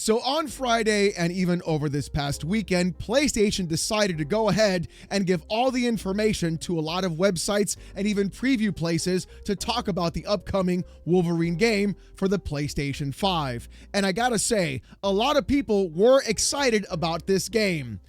So on Friday and even over this past weekend, PlayStation decided to go ahead and give all the information to a lot of websites and even preview places to talk about the upcoming Wolverine game for the PlayStation 5. And I gotta say, a lot of people were excited about this game.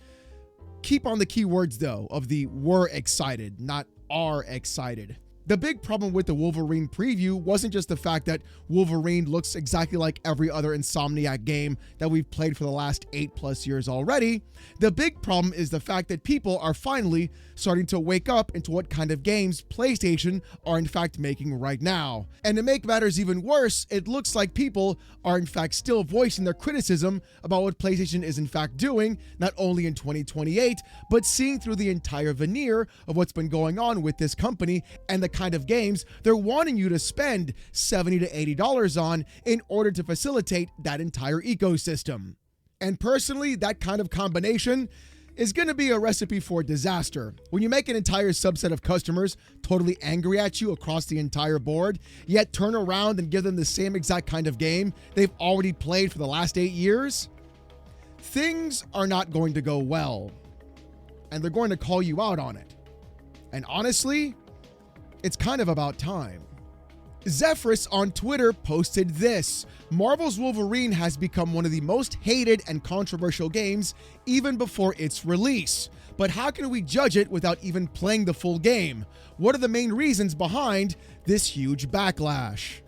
Keep on the keywords though of the were excited, not are excited. The big problem with the Wolverine preview wasn't just the fact that Wolverine looks exactly like every other Insomniac game that we've played for the last 8+ years already. The big problem is the fact that people are finally starting to wake up into what kind of games PlayStation are in fact making right now. And to make matters even worse, it looks like people are in fact still voicing their criticism about what PlayStation is in fact doing, not only in 2028, but seeing through the entire veneer of what's been going on with this company and the kind of games they're wanting you to spend $70 to $80 on in order to facilitate that entire ecosystem. And personally, that kind of combination is going to be a recipe for disaster. When you make an entire subset of customers totally angry at you across the entire board, yet turn around and give them the same exact kind of game they've already played for the last 8 years, things are not going to go well. And they're going to call you out on it. And honestly, it's kind of about time. Zephyrus on Twitter posted this: Marvel's Wolverine has become one of the most hated and controversial games even before its release. But how can we judge it without even playing the full game? What are the main reasons behind this huge backlash?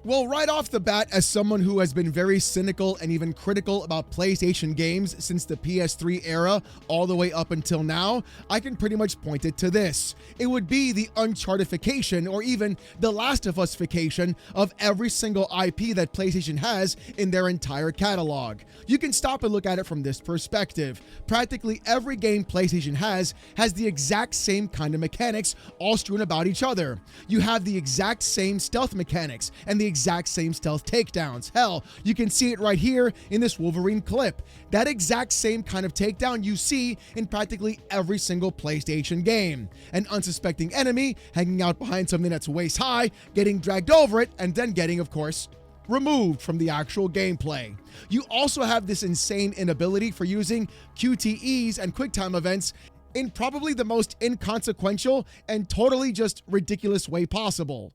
Well, right off the bat, as someone who has been very cynical and even critical about PlayStation games since the PS3 era all the way up until now, I can pretty much point it to this. It would be the Uncharted-fication or even the Last of Us-fication of every single IP that PlayStation has in their entire catalog. You can stop and look at it from this perspective. Practically every game PlayStation has the exact same kind of mechanics all strewn about each other. You have the exact same stealth mechanics and the exact same stealth takedowns. Hell, you can see it right here in this Wolverine clip. That exact same kind of takedown you see in practically every single PlayStation game. An unsuspecting enemy hanging out behind something that's waist high, getting dragged over it, and then getting, of course, removed from the actual gameplay. You also have this insane inability for using QTEs and QuickTime events in probably the most inconsequential and totally just ridiculous way possible.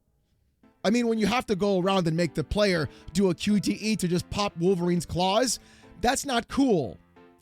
I mean, when you have to go around and make the player do a QTE to just pop Wolverine's claws, that's not cool.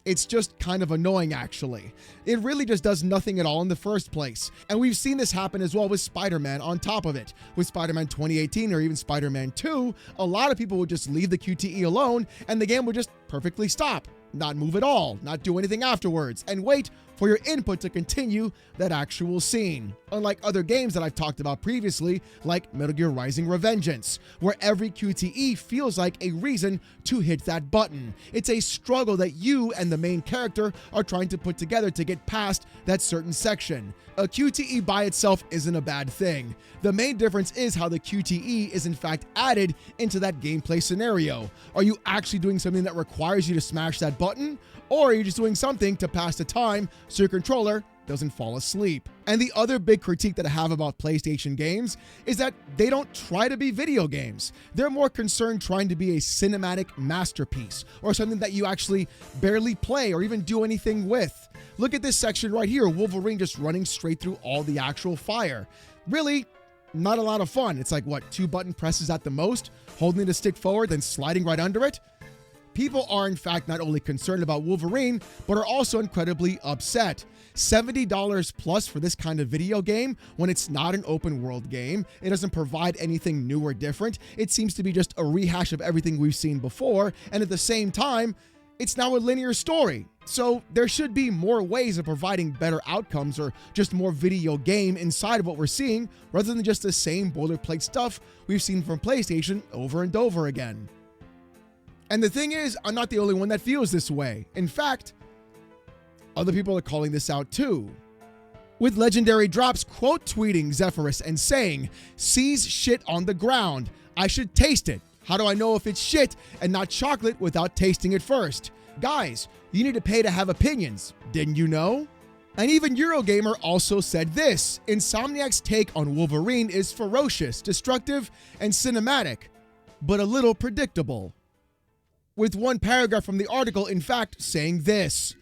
It's just kind of annoying, actually. It really just does nothing at all in the first place. And we've seen this happen as well with Spider-Man on top of it. With Spider-Man 2018 or even Spider-Man 2, a lot of people would just leave the QTE alone and the game would just perfectly stop, not move at all, not do anything afterwards, and wait for your input to continue that actual scene. Unlike other games that I've talked about previously, like Metal Gear Rising: Revengeance, where every QTE feels like a reason to hit that button. It's a struggle that you and the main character are trying to put together to get past that certain section. A QTE by itself isn't a bad thing. The main difference is how the QTE is in fact added into that gameplay scenario. Are you actually doing something that requires you to smash that button? Or are you just doing something to pass the time so your controller doesn't fall asleep? And the other big critique that I have about PlayStation games is that they don't try to be video games. They're more concerned trying to be a cinematic masterpiece or something that you actually barely play or even do anything with. Look at this section right here, Wolverine just running straight through all the actual fire. Really, not a lot of fun. It's like, what, 2 button presses at the most, holding the stick forward, then sliding right under it? People are in fact not only concerned about Wolverine, but are also incredibly upset. $70 plus for this kind of video game when it's not an open world game. It doesn't provide anything new or different. It seems to be just a rehash of everything we've seen before. And at the same time, it's now a linear story. So there should be more ways of providing better outcomes or just more video game inside of what we're seeing rather than just the same boilerplate stuff we've seen from PlayStation over and over again. And the thing is, I'm not the only one that feels this way. In fact, other people are calling this out too. With Legendary Drops quote tweeting Zephyrus and saying, "Sees shit on the ground. I should taste it. How do I know if it's shit and not chocolate without tasting it first? Guys, you need to pay to have opinions. Didn't you know?" And even Eurogamer also said this: Insomniac's take on Wolverine is ferocious, destructive, and cinematic, but a little predictable. with one paragraph from the article, in fact, saying this.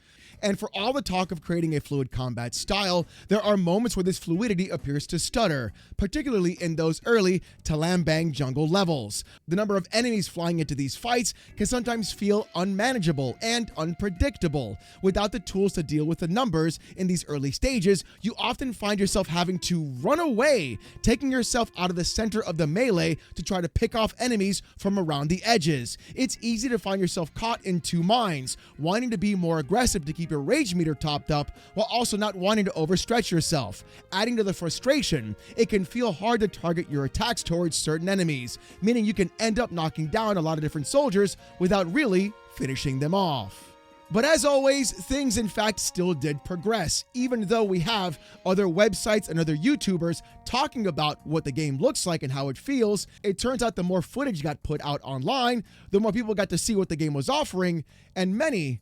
And for all the talk of creating a fluid combat style, there are moments where this fluidity appears to stutter, particularly in those early Talambang jungle levels. The number of enemies flying into these fights can sometimes feel unmanageable and unpredictable. Without the tools to deal with the numbers in these early stages, you often find yourself having to run away, taking yourself out of the center of the melee to try to pick off enemies from around the edges. It's easy to find yourself caught in two minds, wanting to be more aggressive to keep your rage meter topped up while also not wanting to overstretch yourself. Adding to the frustration, it can feel hard to target your attacks towards certain enemies, meaning you can end up knocking down a lot of different soldiers without really finishing them off. But as always, things in fact still did progress, even though we have other websites and other YouTubers talking about what the game looks like and how it feels. It turns out the more footage got put out online, the more people got to see what the game was offering, and many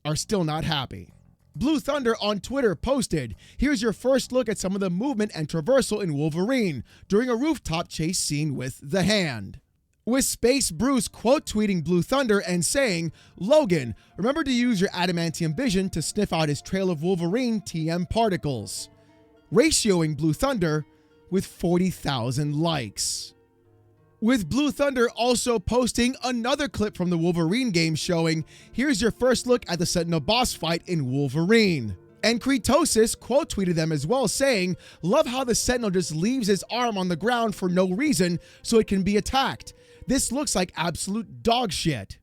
are still not happy. Blue Thunder on Twitter posted, "Here's your first look at some of the movement and traversal in Wolverine during a rooftop chase scene with the hand." With Space Bruce quote tweeting Blue Thunder and saying, "Logan, remember to use your adamantium vision to sniff out his trail of Wolverine TM particles." Ratioing Blue Thunder with 40,000 likes. With Blue Thunder also posting another clip from the Wolverine game showing, "Here's your first look at the Sentinel boss fight in Wolverine." And Kretosis quote tweeted them as well saying, "Love how the Sentinel just leaves his arm on the ground for no reason so it can be attacked. This looks like absolute dog shit."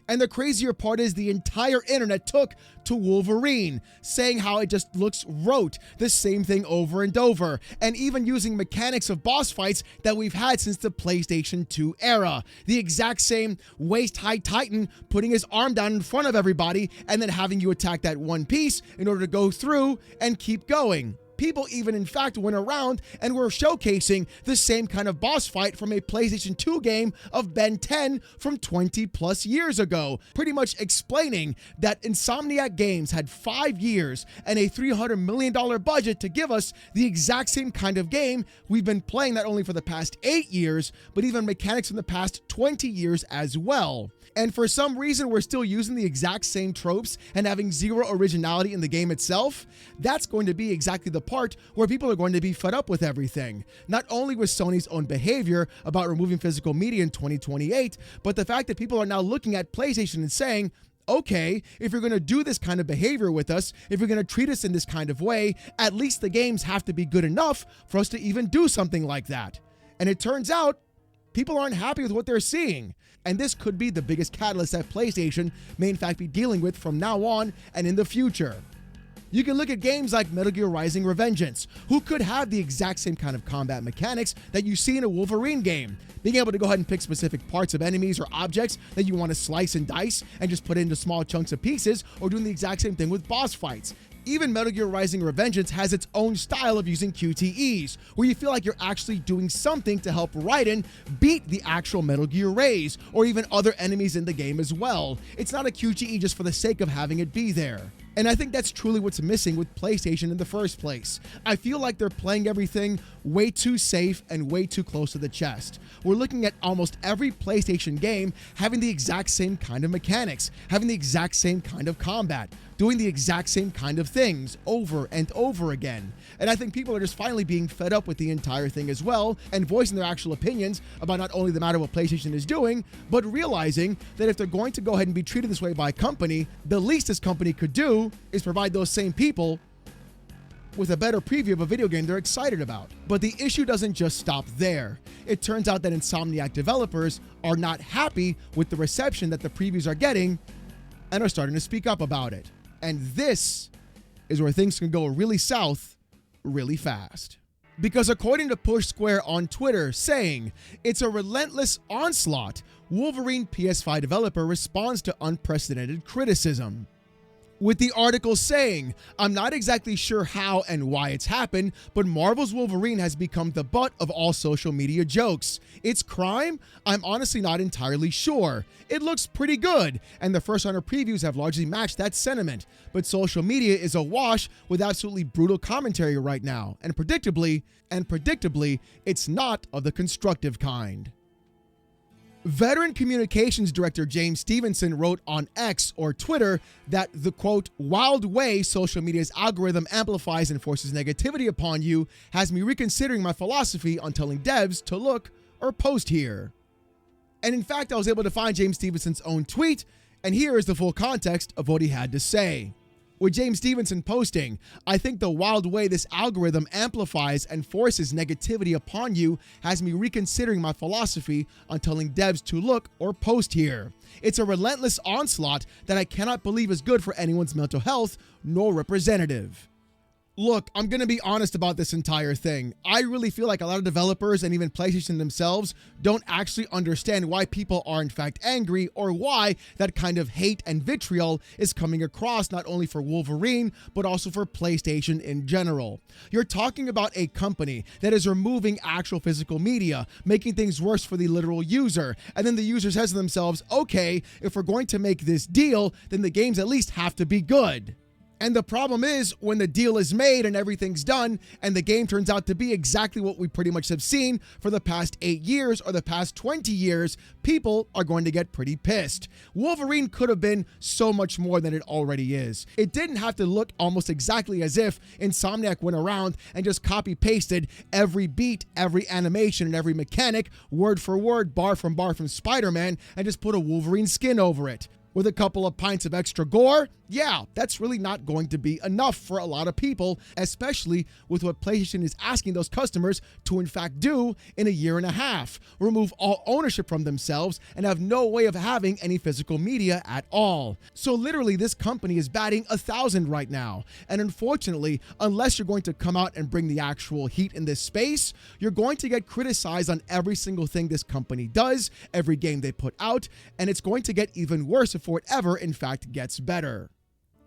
And the crazier part is the entire internet took to Wolverine, saying how it just looks rote, the same thing over and over, and even using mechanics of boss fights that we've had since the PlayStation 2 era. The exact same waist-high Titan putting his arm down in front of everybody and then having you attack that one piece in order to go through and keep going. People even in fact went around and were showcasing the same kind of boss fight from a PlayStation 2 game of Ben 10 from 20 plus years ago, pretty much explaining that Insomniac Games had 5 years and a $300 million budget to give us the exact same kind of game we've been playing not only for the past 8 years, but even mechanics from the past 20 years as well. And for some reason, we're still using the exact same tropes and having zero originality in the game itself. That's going to be exactly the part where people are going to be fed up with everything. Not only with Sony's own behavior about removing physical media in 2028, but the fact that people are now looking at PlayStation and saying, okay, if you're going to do this kind of behavior with us, if you're going to treat us in this kind of way, at least the games have to be good enough for us to even do something like that. And it turns out, people aren't happy with what they're seeing. And this could be the biggest catalyst that PlayStation may in fact be dealing with from now on and in the future. You can look at games like Metal Gear Rising: Revengeance, who could have the exact same kind of combat mechanics that you see in a Wolverine game. Being able to go ahead and pick specific parts of enemies or objects that you want to slice and dice and just put into small chunks of pieces, or doing the exact same thing with boss fights. Even Metal Gear Rising: Revengeance has its own style of using QTEs, where you feel like you're actually doing something to help Raiden beat the actual Metal Gear Rays, or even other enemies in the game as well. It's not a QTE just for the sake of having it be there. And I think that's truly what's missing with PlayStation in the first place. I feel like they're playing everything way too safe and way too close to the chest. We're looking at almost every PlayStation game having the exact same kind of mechanics, having the exact same kind of combat, doing the exact same kind of things over and over again. And I think people are just finally being fed up with the entire thing as well, and voicing their actual opinions about not only the matter of what PlayStation is doing, but realizing that if they're going to go ahead and be treated this way by a company, the least this company could do is provide those same people with a better preview of a video game they're excited about. But the issue doesn't just stop there. It turns out that Insomniac developers are not happy with the reception that the previews are getting and are starting to speak up about it. And this is where things can go really south really fast. Because according to Push Square on Twitter saying, "It's a relentless onslaught, Wolverine PS5 developer responds to unprecedented criticism." With the article saying, "I'm not exactly sure how and why it's happened, but Marvel's Wolverine has become the butt of all social media jokes. It's crime? I'm honestly not entirely sure. It looks pretty good, and the first 100 previews have largely matched that sentiment, but social media is awash with absolutely brutal commentary right now, and predictably, it's not of the constructive kind." Veteran Communications Director James Stevenson wrote on X or Twitter that the quote, wild way social media's algorithm amplifies and forces negativity upon you has me reconsidering my philosophy on telling devs to look or post here. And in fact, I was able to find James Stevenson's own tweet, and here is the full context of what he had to say. With James Stevenson posting, I think the wild way this algorithm amplifies and forces negativity upon you has me reconsidering my philosophy on telling devs to look or post here. It's a relentless onslaught that I cannot believe is good for anyone's mental health nor representative. Look, I'm going to be honest about this entire thing. I really feel like a lot of developers and even PlayStation themselves don't actually understand why people are in fact angry or why that kind of hate and vitriol is coming across not only for Wolverine, but also for PlayStation in general. You're talking about a company that is removing actual physical media, making things worse for the literal user. And then the user says to themselves, okay, if we're going to make this deal, then the games at least have to be good. And the problem is when the deal is made and everything's done and the game turns out to be exactly what we pretty much have seen for the past 8 years or the past 20 years, people are going to get pretty pissed. Wolverine could have been so much more than it already is. It didn't have to look almost exactly as if Insomniac went around and just copy pasted every beat, every animation, and every mechanic, word for word, bar from Spider-Man, and just put a Wolverine skin over it. With a couple of pints of extra gore, yeah, that's really not going to be enough for a lot of people, especially with what PlayStation is asking those customers to in fact do in a year and a half. Remove all ownership from themselves and have no way of having any physical media at all. So literally this company is batting 1,000 right now. And unfortunately, unless you're going to come out and bring the actual heat in this space, you're going to get criticized on every single thing this company does, every game they put out, and it's going to get even worse before it ever in fact gets better.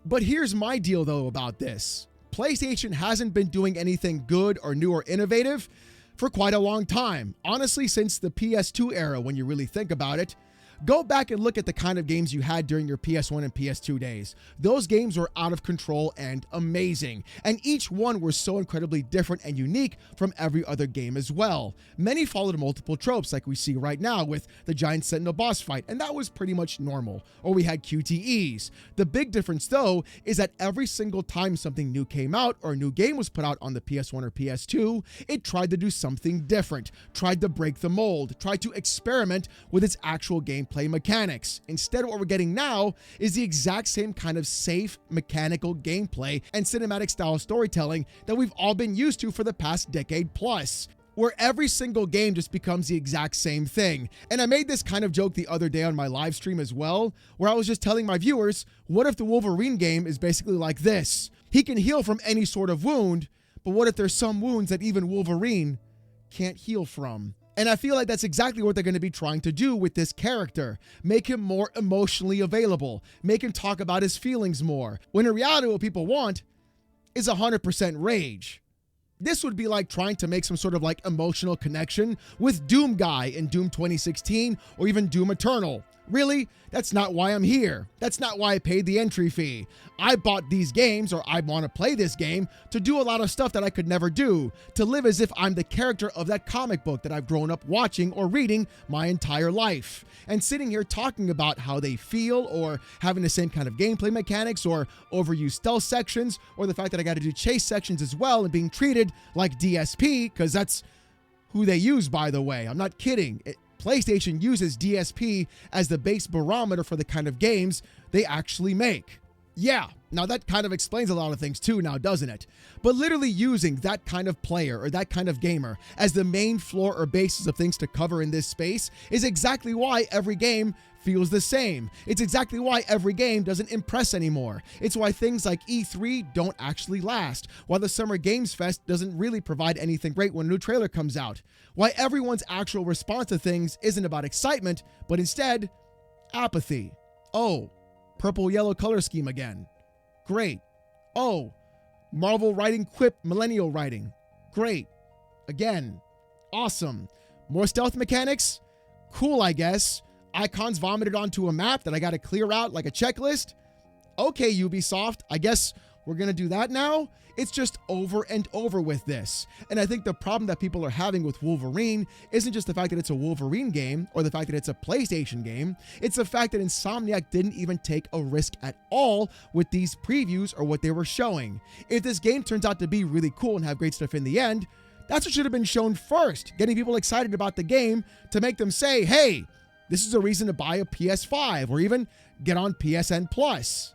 But here's my deal though about this. PlayStation hasn't been doing anything good or new or innovative for quite a long time. Honestly, since the PS2 era, when you really think about it. Go back and look at the kind of games you had during your PS1 and PS2 days. Those games were out of control and amazing, and each one were so incredibly different and unique from every other game as well. Many followed multiple tropes like we see right now with the giant sentinel boss fight, and that was pretty much normal. Or we had QTEs. The big difference though is that every single time something new came out or a new game was put out on the PS1 or PS2, it tried to do something different, tried to break the mold, tried to experiment with its actual gameplay mechanics. Instead, what we're getting now is the exact same kind of safe mechanical gameplay and cinematic style storytelling that we've all been used to for the past decade plus, where every single game just becomes the exact same thing. And I made this kind of joke the other day on my live stream as well, where I was just telling my viewers, what if the Wolverine game is basically like this? He can heal from any sort of wound, but what if there's some wounds that even Wolverine can't heal from? And I feel like that's exactly what they're going to be trying to do with this character. Make him more emotionally available. Make him talk about his feelings more. When in reality, what people want is 100% rage. This would be like trying to make some sort of like emotional connection with Doom Guy in Doom 2016 or even Doom Eternal. Really? That's not why I'm here. That's not why I paid the entry fee. I bought these games, or I want to play this game, to do a lot of stuff that I could never do, to live as if I'm the character of that comic book that I've grown up watching or reading my entire life. And sitting here talking about how they feel, or having the same kind of gameplay mechanics, or overused stealth sections, or the fact that I got to do chase sections as well and being treated like DSP, because that's who they use, by the way. I'm not kidding. PlayStation uses DSP as the base barometer for the kind of games they actually make. Yeah, now that kind of explains a lot of things too now, doesn't it? But literally using that kind of player or that kind of gamer as the main floor or basis of things to cover in this space is exactly why every game feels the same. It's exactly why every game doesn't impress anymore. It's why things like E3 don't actually last. Why the Summer Games Fest doesn't really provide anything great when a new trailer comes out. Why everyone's actual response to things isn't about excitement, but instead, apathy. Oh, purple yellow color scheme again. Great. Oh, Marvel writing quip millennial writing. Great. Again. Awesome. More stealth mechanics? Cool, I guess. Icons vomited onto a map that I got to clear out like a checklist? Okay, Ubisoft, I guess We're going to do that now? It's just over and over with this. And I think the problem that people are having with Wolverine isn't just the fact that it's a Wolverine game or the fact that it's a PlayStation game. It's the fact that Insomniac didn't even take a risk at all with these previews or what they were showing. If this game turns out to be really cool and have great stuff in the end, that's what should have been shown first, getting people excited about the game to make them say, hey, this is a reason to buy a PS5 or even get on PSN Plus.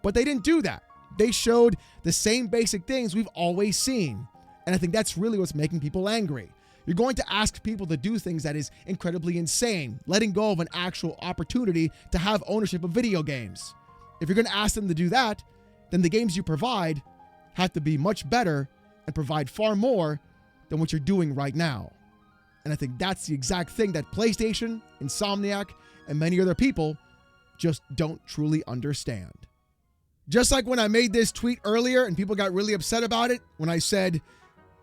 But they didn't do that. They showed the same basic things we've always seen. And I think that's really what's making people angry. You're going to ask people to do things that is incredibly insane, letting go of an actual opportunity to have ownership of video games. If you're going to ask them to do that, then the games you provide have to be much better and provide far more than what you're doing right now. And I think that's the exact thing that PlayStation, Insomniac, and many other people just don't truly understand. Just like when I made this tweet earlier and people got really upset about it, when I said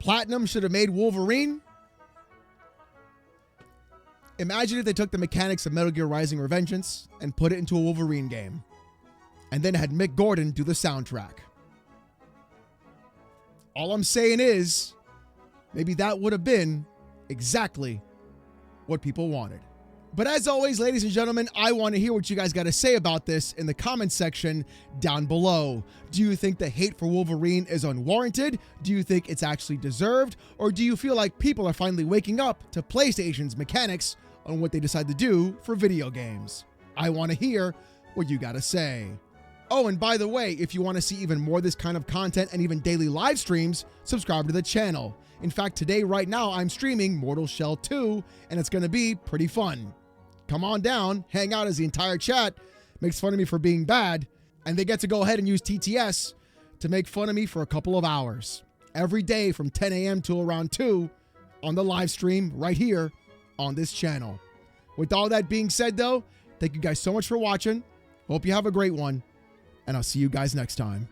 Platinum should have made Wolverine. Imagine if they took the mechanics of Metal Gear Rising: Revengeance and put it into a Wolverine game, and then had Mick Gordon do the soundtrack. All I'm saying is, maybe that would have been exactly what people wanted. But as always, ladies and gentlemen, I want to hear what you guys got to say about this in the comments section down below. Do you think the hate for Wolverine is unwarranted? Do you think it's actually deserved? Or do you feel like people are finally waking up to PlayStation's mechanics on what they decide to do for video games? I want to hear what you got to say. Oh, and by the way, if you want to see even more of this kind of content and even daily live streams, subscribe to the channel. In fact, today, right now, I'm streaming Mortal Shell 2, and it's going to be pretty fun. Come on down, hang out as the entire chat makes fun of me for being bad, and they get to go ahead and use TTS to make fun of me for a couple of hours. Every day from 10 a.m. to around 2 on the live stream right here on this channel. With all that being said, though, thank you guys so much for watching. Hope you have a great one, and I'll see you guys next time.